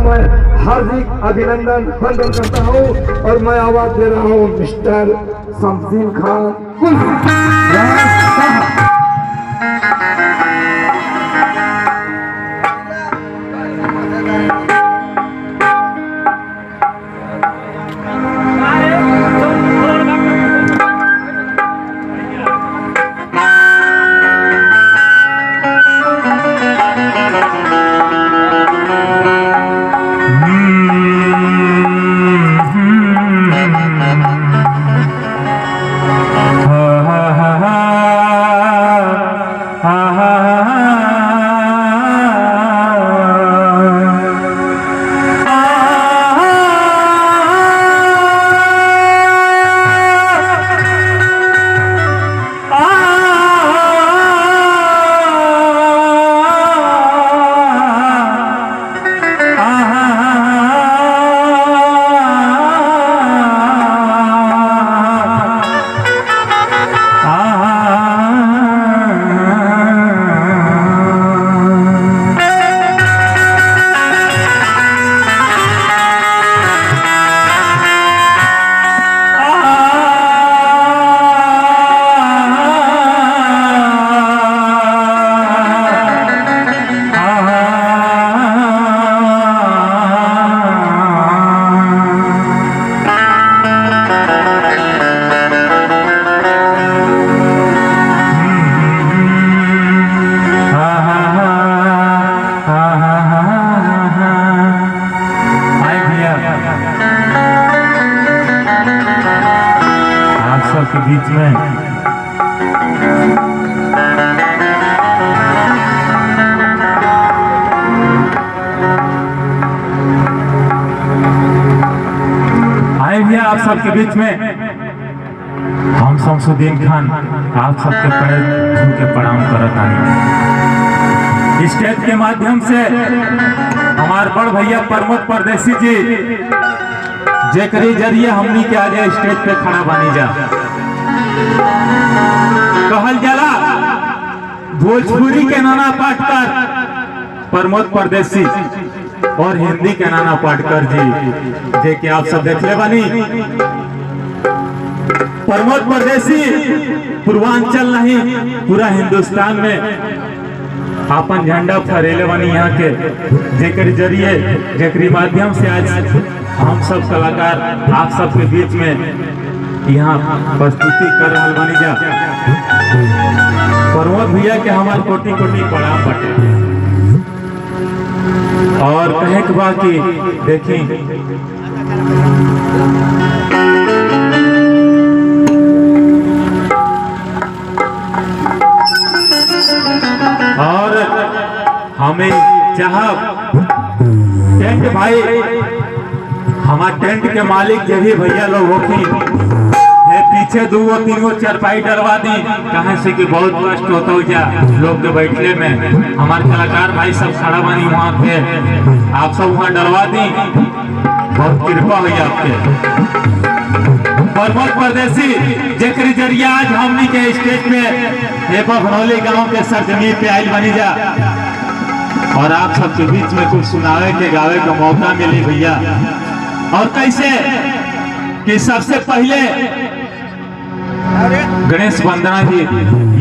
मैं हार्दिक अभिनंदन वंदन करता हूँ और मैं आवाज दे रहा हूँ मिस्टर शमसीन खान। के बीच में आए भैया आप सबके बीच में हम शमसुद्दीन खान आप सबके पैर छू के प्रणाम करत आए। स्टेज के माध्यम से हमारे बड़ भैया प्रमोद परदेसी जी जेकरी जरिए हमनी के आज स्टेज पे खड़ा बानी जा। कहल जाला भोजपुरी के नाना पाटकर प्रमोद परदेसी और हिंदी के नाना पाटकर जी जे कि आप सब देख ले बानी। प्रमोद परदेसी पूर्वांचल नहीं पूरा हिंदुस्तान में अपन झंडा फहरेले बानी यहाँ के जेकरी जरिए जेकरी माध्यम से आज हम सब कलाकार आप सबके बीच में यहाँ प्रस्तुति कर रहा बानी जा। प्रमोद भैया के हमारे कोटि कोटि प्रणाम बटे और कहे के बाकी देखी और हमें चाहब टेंट भाई हमारे टेंट के मालिक जो भी भैया लोग होती है पीछे दो तीन चारपाई डलवा दी कहे से कि बहुत कष्ट होता हो जा लोग के बैठने में। हमारे कलाकार भाई सब खड़ा बनी वहाँ पे आप सब वहाँ डलवा दी बहुत कृपा हुई आपके। प्रमोद परदेसी जेकरी जरिया आज हमनी के स्टेज पे भनौली गांव के सरजमी पे आयल बनी जा और आप सबके बीच में कुछ सुनावे के गावे का मौका मिली भैया। और कैसे कि सबसे पहले गणेश वंदना जी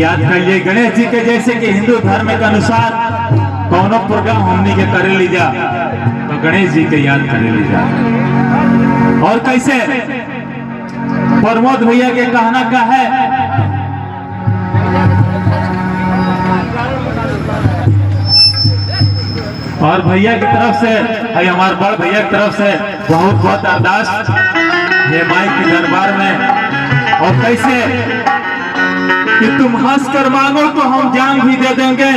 याद करिए। गणेश जी के जैसे कि हिंदू धर्म के अनुसार कौनो प्रोग्राम हमनी के करे लीजा तो गणेश जी के याद करे लीजा। और कैसे प्रमोद भैया के कहना का है और भैया की तरफ से हमारे बड़ भैया की तरफ से बहुत बहुत अरदास ये माई के दरबार में। और कैसे कि तुम हंस कर मांगो तो हम जान भी दे देंगे।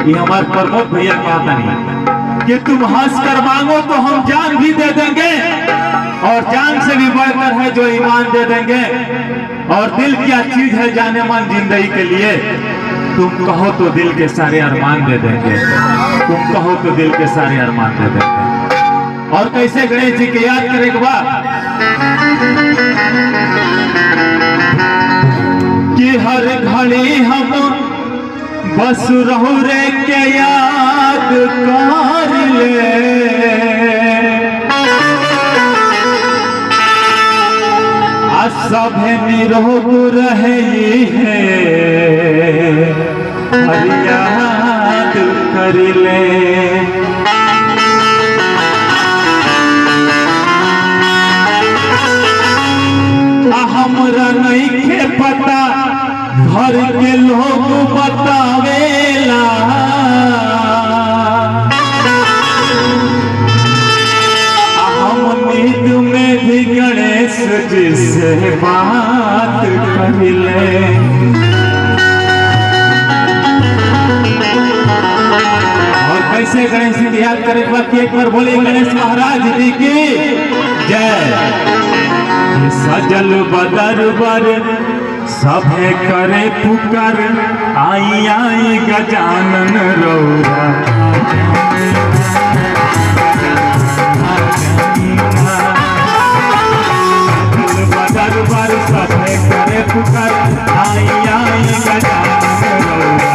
ये हमारे प्रमोद भैया कहता नहीं कि तुम हंस कर मांगो तो हम जान भी दे देंगे और जान से भी बढ़कर है जो ईमान दे देंगे। और दिल क्या चीज है जाने मन जिंदगी के लिए तुम कहो तो दिल के सारे अरमान दे देंगे। तुम कहो तो दिल के सारे अरमान दे देंगे। और कैसे गणेश जी के याद करे के बाद कि हर घड़ी हम बस रहू रे के याद कर ले सभे निरोग रहे है फरियाद करिले। हमरा नइखे पता घर के लोग बतावेला हम नींद में भी गणेश जी से बात करिले। और कैसे गणेश जी याद करे एक बार बोले गणेश महाराज जी की जय। सजल बदरबर सभे करे पुकार आई आई गजानन रौरा। सजल बदरबर सभे करे पुकार आई आई गजानन रौरा।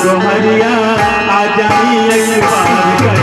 गोहरिया आ जाइए एक बार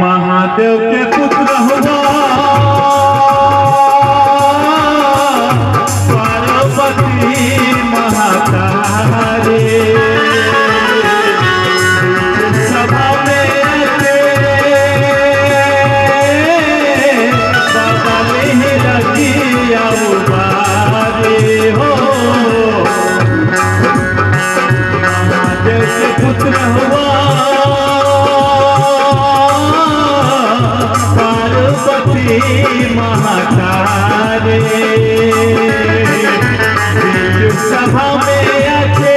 महादेव के पुत्र हुआ पार्वती महातारे सभा में बाबा में लगिया उबारे हो। महादेव के पुत्र हुआ पार्वती महातारे सभा में आके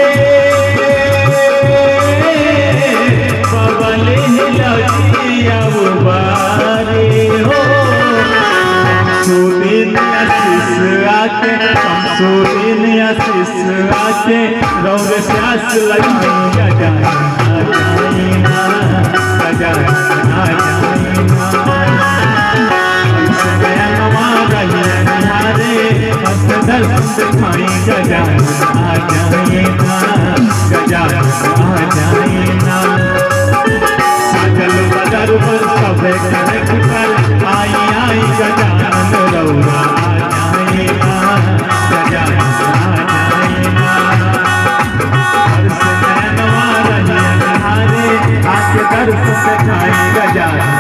बबल हिलतिया बारे हो शमसुद्दीन आशीष आके शमसुद्दीन आशीष आके रौद प्यास लगाई गजाना दर्शन दिखाई गजाना आ जाए गजाना आ जाए साजल बदर पर सब कर आई आई गजानन रौरा आ जाए गजाना आ जाए हर्ष नैनवा रहियन हारे आके दर्शन दिखाई गजाना